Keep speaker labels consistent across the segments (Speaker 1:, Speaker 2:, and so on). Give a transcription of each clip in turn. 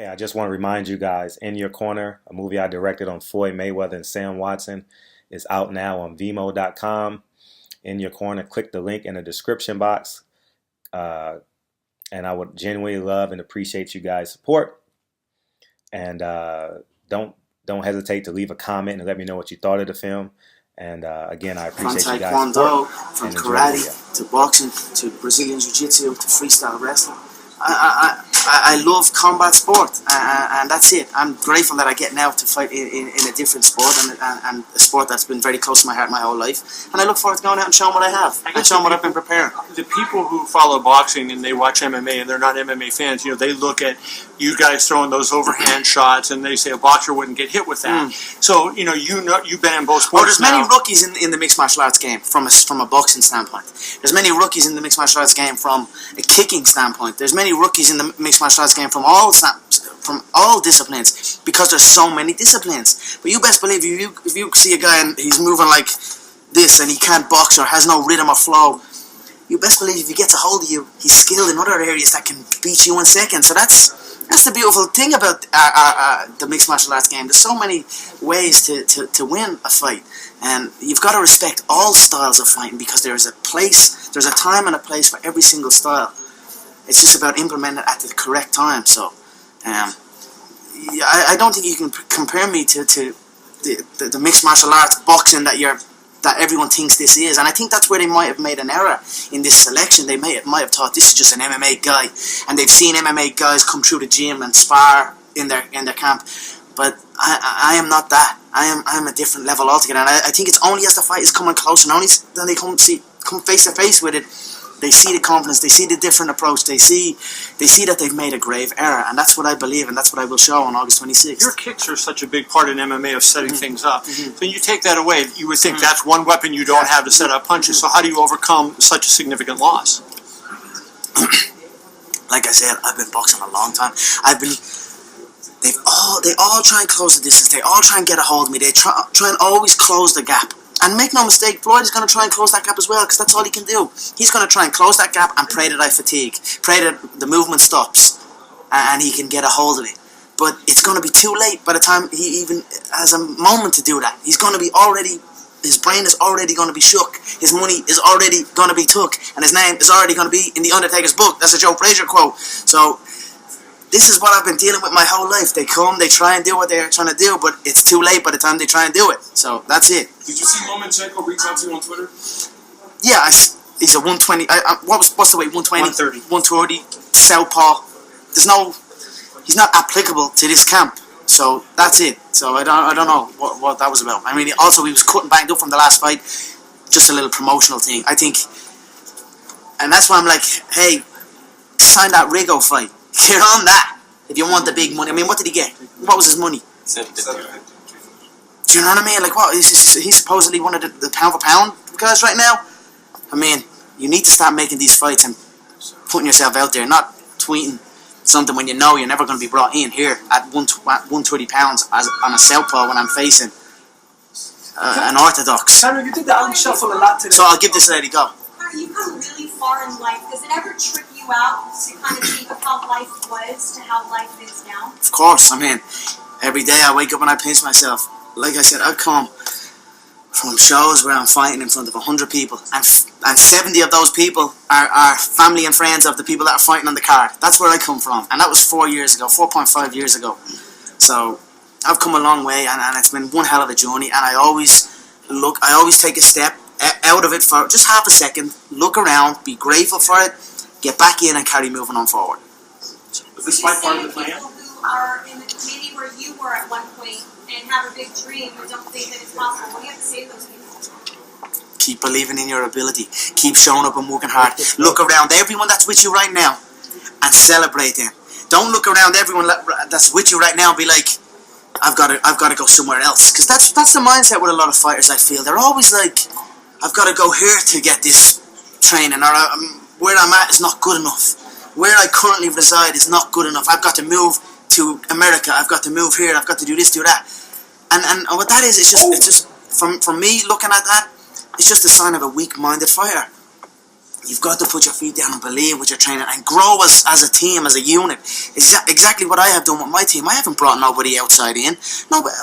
Speaker 1: Hey, I just want to remind you guys, In Your Corner, a movie I directed on Floyd Mayweather and Sam Watson, is out now on Vimo.com. In Your Corner, click the link in the description box. Uh, and I would genuinely love and appreciate you guys' support. And don't hesitate to leave a comment and let me know what you thought of the film. And again, I
Speaker 2: From
Speaker 1: appreciate you guys'
Speaker 2: Taekwondo,
Speaker 1: support.
Speaker 2: from
Speaker 1: And enjoy the video.
Speaker 2: karate, to boxing, to Brazilian Jiu-Jitsu, to freestyle wrestling. I love combat sport, and that's it. I'm grateful that I get now to fight in a different sport and a sport that's been very close to my heart my whole life. And I look forward to going out and showing what I have and showing what I've been preparing.
Speaker 3: The people who follow boxing and they watch MMA and they're not MMA fans, they look at you guys throwing those overhand shots and they say a boxer wouldn't get hit with that. So you've been in both sports.
Speaker 2: Oh, there's many rookies in the mixed martial arts game from a boxing standpoint. There's many rookies in the mixed martial arts game from a kicking standpoint. There's many rookies in the mixed martial arts game from all disciplines, because there's so many disciplines. But you best believe if you see a guy and he's moving like this and he can't box or has no rhythm or flow, you best believe if he gets a hold of you, he's skilled in other areas that can beat you in seconds. So that's the beautiful thing about the mixed martial arts game. There's so many ways to win a fight, and you've got to respect all styles of fighting, because there's a time and a place for every single style. It's just about implementing it at the correct time. So I don't think you can compare me to the mixed martial arts boxing that everyone thinks this is. And I think that's where they might have made an error in this selection. They might have thought this is just an MMA guy, and they've seen MMA guys come through the gym and spar in their camp. But I am not that. I am a different level altogether. And I think it's only as the fight is coming close, and only then they come face to face with it, they see the confidence, they see the different approach, they see that they've made a grave error, and that's what I believe, and that's what I will show on August 26th.
Speaker 3: Your kicks are such a big part in MMA of setting things up. So you take that away, you would think that's one weapon you don't have to set up punches. So how do you overcome such a significant loss?
Speaker 2: Like I said, I've been boxing a long time. They all try and close the distance. They all try and get a hold of me. They try and always close the gap. And make no mistake, Floyd is going to try and close that gap as well, because that's all he can do. He's going to try and close that gap and pray that I fatigue, pray that the movement stops, and he can get a hold of it. But it's going to be too late by the time he even has a moment to do that. He's going to be his brain is already going to be shook. His money is already going to be took, and his name is already going to be in the Undertaker's book. That's a Joe Frazier quote. So this is what I've been dealing with my whole life. They come, they try and do what they're trying to do, but it's too late by the time they try and do it. So that's it.
Speaker 4: Did you see Lomachenko reach out to you on Twitter?
Speaker 2: Yeah, he's a 120. What's the weight? 120?
Speaker 3: 130.
Speaker 2: 130. Southpaw. He's not applicable to this camp. So that's it. So I don't know what that was about. I mean, also he was cut and banged up from the last fight. Just a little promotional thing, I think. And that's why I'm like, hey, sign that Rigo fight. Get on that if you want the big money. I mean, what did he get? What was his money? Do you know what I mean? Like, what? He's supposedly one of the pound for pound guys right now. I mean, you need to start making these fights and putting yourself out there, not tweeting something when you know you're never going to be brought in here at 130 pounds on a southpaw when I'm facing an orthodox.
Speaker 4: Conor, you did the alley shuffle a lot today.
Speaker 2: So I'll give this lady a go.
Speaker 5: You come really far in life. Does it ever trip you out to kind of think of how life was to how life is now?
Speaker 2: Of course. I mean, every day I wake up and I pinch myself. Like I said, I come from shows where I'm fighting in front of 100 people, and 70 of those people are family and friends of the people that are fighting on the card. That's where I come from, and that was 4.5 years ago. So I've come a long way, and it's been one hell of a journey. And I always take a step out of it for just half a second, look around, be grateful for it, get back in and carry moving on forward.
Speaker 4: Was this fight part of the plan?
Speaker 5: People who are in the maybe where you were at one point and have a big dream and don't think that it's possible, what do you have to say to those people?
Speaker 2: Keep believing in your ability. Keep showing up and working hard. Look around everyone that's with you right now and celebrate them. Don't look around everyone that's with you right now and be like, I've got to go somewhere else. Because that's the mindset with a lot of fighters, I feel. They're always like, I've got to go here to get this training, or where I'm at is not good enough. Where I currently reside is not good enough. I've got to move to America. I've got to move here. I've got to do this, do that. And what that is, it's just from me looking at that, it's just a sign of a weak-minded fighter. You've got to put your feet down and believe what you're training and grow as a team, as a unit. Exactly what I have done with my team. I haven't brought nobody outside in. No, but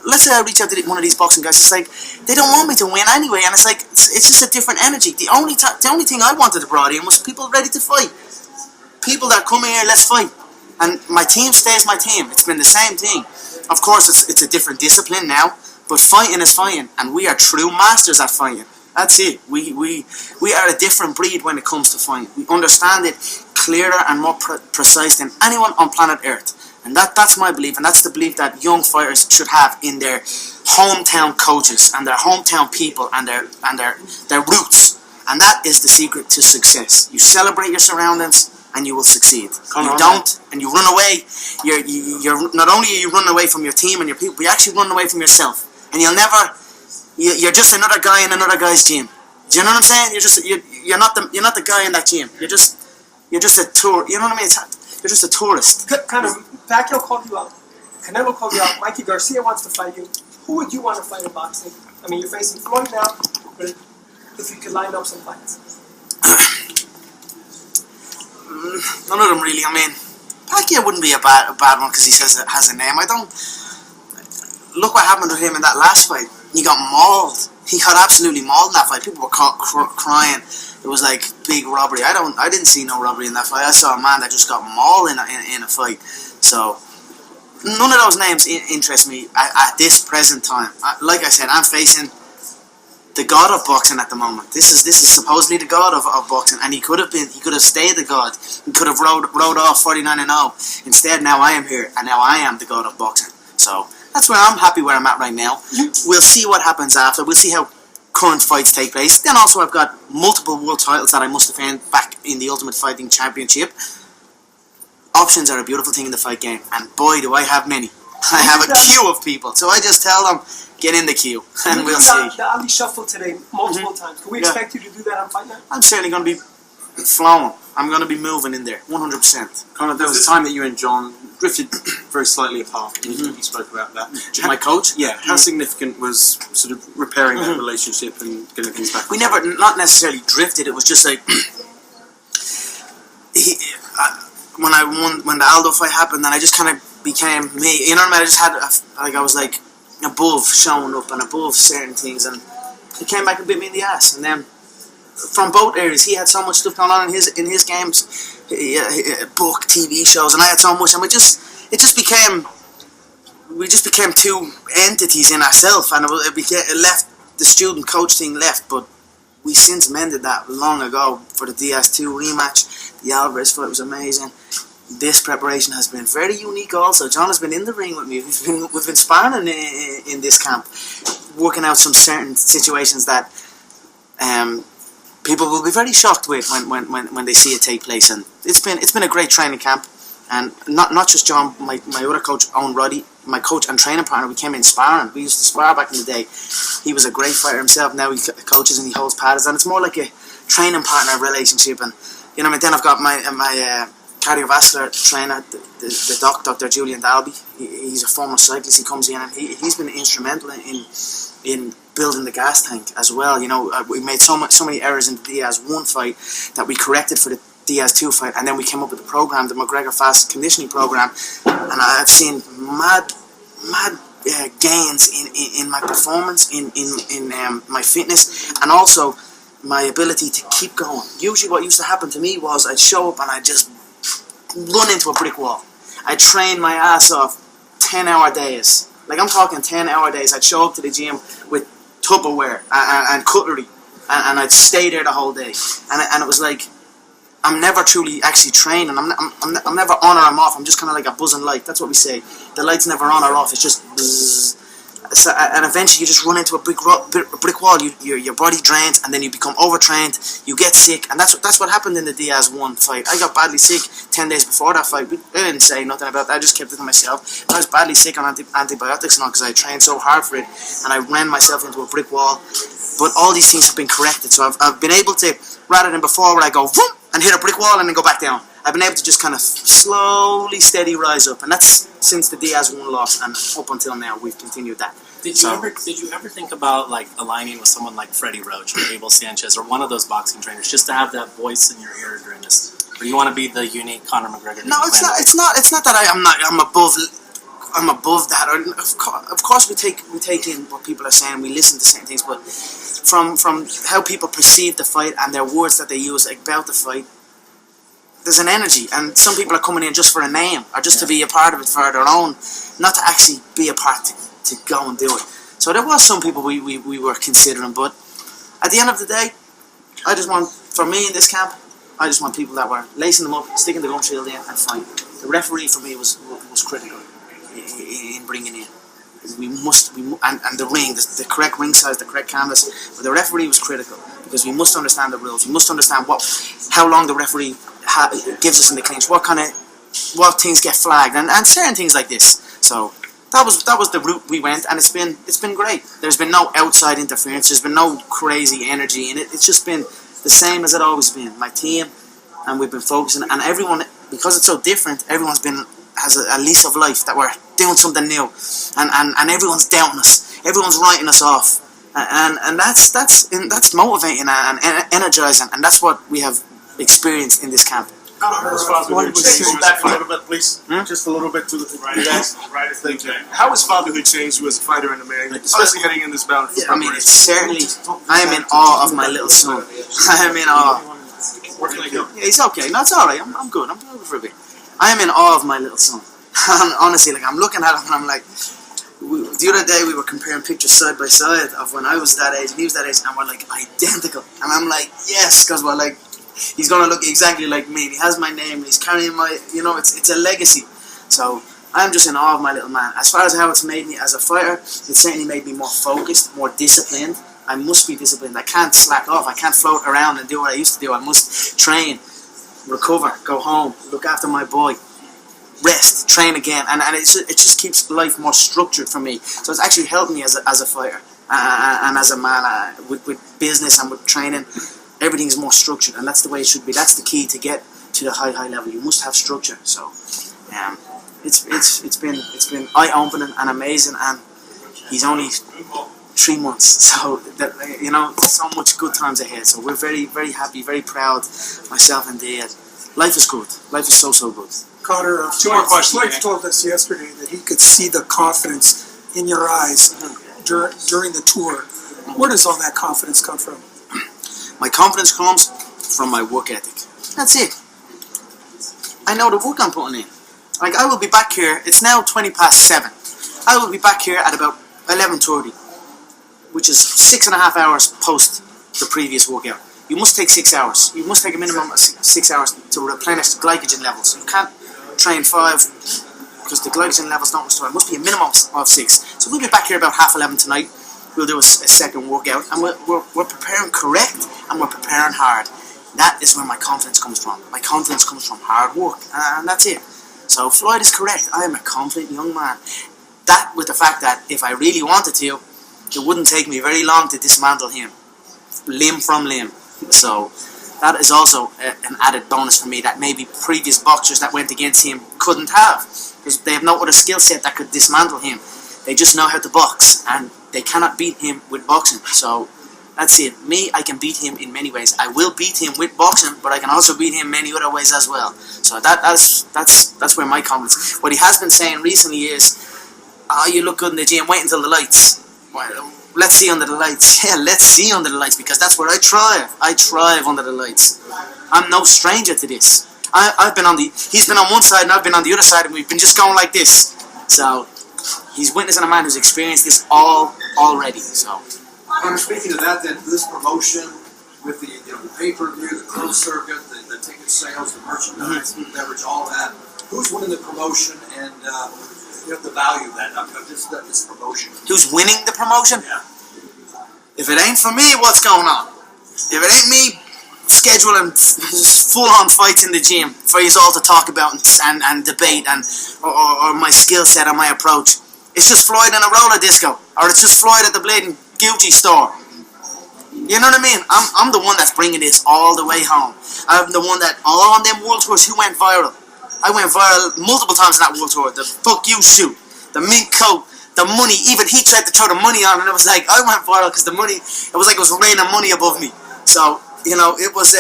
Speaker 2: let's say I reach out to one of these boxing guys. It's like they don't want me to win anyway, and it's like it's just a different energy. The only thing I wanted to brought in was people ready to fight. People that come here, let's fight. And my team stays my team. It's been the same thing. Of course, it's a different discipline now, but fighting is fighting, and we are true masters at fighting. That's it. We are a different breed when it comes to fighting. We understand it clearer and more precise than anyone on planet Earth. And that's my belief, and that's the belief that young fighters should have in their hometown coaches and their hometown people and their roots. And that is the secret to success. You celebrate your surroundings, and you will succeed. You don't, and you run away. You're not only are you running away from your team and your people, but you're actually running away from yourself. And you'll never. You're just another guy in another guy's gym. Do you know what I'm saying? You're not the guy in that gym. You're just a tour. You know what I mean? You're just a tourist.
Speaker 4: Kind of. Pacquiao called you out. Canelo called you out. Mikey Garcia wants to fight you. Who would you want to fight in boxing? I mean, you're facing Floyd now, but if you could line up some fights.
Speaker 2: None of them really. I mean, Pacquiao wouldn't be a bad one because he has a name. I don't. Look what happened to him in that last fight. He got mauled. He got absolutely mauled in that fight. People were crying. It was like big robbery. I didn't see no robbery in that fight. I saw a man that just got mauled in a fight. So none of those names interest me at this present time. Like I said, I'm facing the god of boxing at the moment. This is supposedly the god of boxing, and he could have stayed the god. He could have rode off 49-0. Instead, now I am here, and now I am the god of boxing. So that's where I'm happy where I'm at right now. We'll see what happens after. We'll see how current fights take place. Then also I've got multiple world titles that I must defend back in the Ultimate Fighting Championship. Options are a beautiful thing in the fight game, and boy do I have many. I have a queue of people, so I just tell them, get in the queue, and we'll see.
Speaker 4: The Ali Shuffle today multiple times. Can we expect you to do that on Fight Night?
Speaker 2: I'm certainly going to be flowing. I'm going to be moving in there, 100%.
Speaker 6: Conor, there was a time that you and John drifted very slightly apart. You spoke about that.
Speaker 2: My coach?
Speaker 6: Yeah. How significant was sort of repairing that relationship and getting things back?
Speaker 2: We never, not necessarily drifted. It was just like when the Aldo fight happened, then I just kind of became me. You know what I mean? I just had I was like above showing up and above certain things, and it came back and bit me in the ass. And then from both areas, he had so much stuff going on in his games, book, TV shows, and I had so much, and we just became two entities in ourselves, and it left the student coach thing left, but we since mended that long ago for the DS2 rematch. The Alvarez fight was amazing. This preparation has been very unique also. John has been in the ring with me. We've been sparring in this camp, working out some certain situations that people will be very shocked with when they see it take place. And it's been a great training camp. And not just John, my other coach, Owen Roddy, my coach and training partner, we came in sparring. We used to spar back in the day. He was a great fighter himself. Now he coaches and he holds paddles, and it's more like a training partner relationship. And you know, then I've got my cardiovascular trainer, the Dr. Julian Dalby. He's a former cyclist. He comes in and he's been instrumental in building the gas tank as well. You know, we made so many errors in the Diaz 1 fight that we corrected for the Diaz 2 fight, and then we came up with the program, the McGregor Fast Conditioning Program, and I've seen mad gains in my performance, in my fitness, and also my ability to keep going. Usually what used to happen to me was I'd show up and I'd just run into a brick wall. I'd train my ass off 10-hour days. Like, I'm talking 10-hour days. I'd show up to the gym with Tupperware and cutlery, and I'd stay there the whole day. And it was like, I'm never truly actually trained, and I'm never on or I'm off. I'm just kind of like a buzzing light. That's what we say. The light's never on or off. It's just buzz. So, and eventually you just run into a brick wall. Your body drains, and then you become overtrained. You get sick, and that's what happened in the Diaz 1 fight. I got badly sick 10 days before that fight. I didn't say nothing about that. I just kept it to myself. I was badly sick on antibiotics and all because I trained so hard for it, and I ran myself into a brick wall. But all these things have been corrected, so I've been able to, rather than before where I go whoop, and hit a brick wall and then go back down, I've been able to just kind of slowly, steady rise up, and that's since the Diaz 1 loss, and up until now we've continued that.
Speaker 7: Did you ever think about like aligning with someone like Freddie Roach or Abel Sanchez or one of those boxing trainers just to have that voice in your ear during this? Or you want to be the unique Conor McGregor?
Speaker 2: No, it's not. It's not that I'm above that. Of course, we take in what people are saying. We listen to certain things, but from how people perceive the fight and their words that they use about the fight, there's an energy, and some people are coming in just for a name or just to be a part of it for their own, not to actually be a part to go and do it. So there was some people we were considering, but at the end of the day, I just want, for me in this camp, I just want people that were lacing them up, sticking the gum shield in, and fighting. The referee for me was critical in bringing in. And the ring, the correct ring size, the correct canvas. But the referee was critical because we must understand the rules. We must understand how long the referee gives us in the clinch, what things get flagged, and certain things like this. So that was the route we went, and it's been great. There's been no outside interference. There's been no crazy energy in it. It's just been the same as it always been. My team, and we've been focusing, and everyone, because it's so different, everyone's has a lease of life that we're doing something new, and everyone's doubting us, everyone's writing us off, and that's motivating and energizing, and that's what we have experienced in this camp.
Speaker 6: How has fatherhood changed back a little bit, please? Just a little bit to the right. Thank you. How has fatherhood changed you as a fighter and a man, especially heading in this bout?
Speaker 2: Yeah, I mean, it's certainly. I am in awe of my little son. I am in awe.
Speaker 6: Where can I go?
Speaker 2: Yeah, it's okay. No, it's all right. I'm good. I'm good for a bit. I am in awe of my little son. Honestly, like, I'm looking at him and I'm like, the other day we were comparing pictures side by side of when I was that age and he was that age, and we're like identical. And I'm like, yes, because we're like, he's gonna look exactly like me. He has my name. He's carrying my, it's a legacy. So I'm just in awe of my little man. As far as how it's made me as a fighter, it certainly made me more focused, more disciplined. I must be disciplined. I can't slack off. I can't float around and do what I used to do. I must train, recover, go home, look after my boy, rest, train again, and it just keeps life more structured for me. So it's actually helped me as a fighter and as a man with business and with training. Everything's more structured, and that's the way it should be. That's the key to get to the high level. You must have structure. So it's been eye-opening and amazing, and he's only 3 months, so that, so much good times ahead. So we're very, very happy, very proud, myself and Dad. Life is good. Life is so good.
Speaker 4: Conor,
Speaker 3: Two more questions.
Speaker 4: Floyd told us yesterday that he could see the confidence in your eyes during the tour. Where does all that confidence come from?
Speaker 2: My confidence comes from my work ethic. That's it. I know the work I'm putting in. Like, I will be back here. It's now 7:20. I will be back here at about 11:30, which is 6.5 hours post the previous workout. You must take 6 hours. You must take a minimum of 6 hours to replenish the glycogen levels. You can't train 5 because the glycogen levels don't restore. It must be a minimum of 6. So we'll be back here about 11:30 tonight. We'll do a second workout, and we're preparing correct, and we're preparing hard. That is where my confidence comes from. My confidence comes from hard work, and that's it. So Floyd is correct. I am a confident young man. That, with the fact that if I really wanted to, it wouldn't take me very long to dismantle him, limb from limb. So that is also an added bonus for me that maybe previous boxers that went against him couldn't have, because they have no other skill set that could dismantle him. They just know how to box, and they cannot beat him with boxing. So that's it. Me, I can beat him in many ways. I will beat him with boxing, but I can also beat him many other ways as well. So that's where my confidence. What he has been saying recently is, "Oh, you look good in the gym. Wait until the lights. Well, let's see under the lights." Yeah, let's see under the lights, because that's where I thrive. I thrive under the lights. I'm no stranger to this. He's been on one side and I've been on the other side, and we've been just going like this. So he's witnessing a man who's experienced this already. So.
Speaker 8: Speaking of that, then, this promotion with the pay-per-view, the closed circuit, the ticket sales, the merchandise, food, beverage, all that. Who's winning the promotion, and the value of that? This promotion.
Speaker 2: Who's winning the promotion?
Speaker 8: Yeah.
Speaker 2: If it ain't for me, what's going on? If it ain't me scheduling full-on fights in the gym for you all to talk about and debate or my skill set or my approach, it's just Floyd in a roller disco, or it's just Floyd at the bleeding Gucci store. You know what I mean? I'm the one that's bringing this all the way home. I'm the one that, all on them world tours, who went viral? I went viral multiple times in that world tour. The fuck you suit, the mink coat, the money, even he tried to throw the money on, and it was like, I went viral because the money, it was like it was raining money above me. So, you know, it was,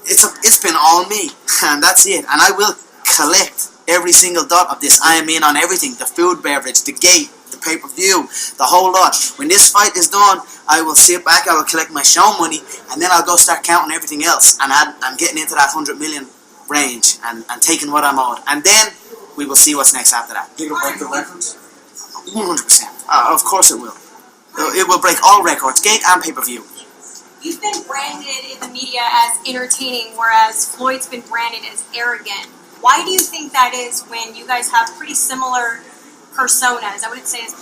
Speaker 2: it's been all me, and that's it. And I will collect every single dot of this. I am in on everything, the food, beverage, the gate, the pay-per-view, the whole lot. When this fight is done, I will sit back, I will collect my show money, and then I'll go start counting everything else. And I'm getting into that 100 million range and taking what I'm owed. And then we will see what's next after that.
Speaker 8: Think it'll break the records?
Speaker 2: 100%. Of course it will. It will break all records, gate and pay-per-view.
Speaker 5: You've been branded in the media as entertaining, whereas Floyd's been branded as arrogant. Why do you think that is when you guys have pretty similar personas? I wouldn't say as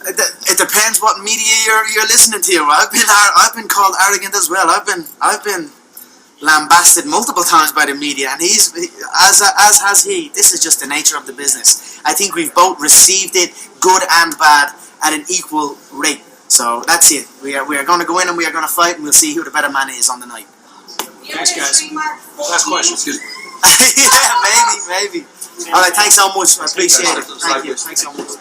Speaker 2: it depends what media you're listening to. I've been called arrogant as well. I've been lambasted multiple times by the media, and he's as has he. This is just the nature of the business. I think we've both received it, good and bad, at an equal rate. So that's it. We are going to go in and we are going to fight, and we'll see who the better man is on the night.
Speaker 6: Thanks, guys. Last question. Excuse me.
Speaker 2: Yeah, maybe. All right, thanks so much. I appreciate it. Thank you. Thanks so much.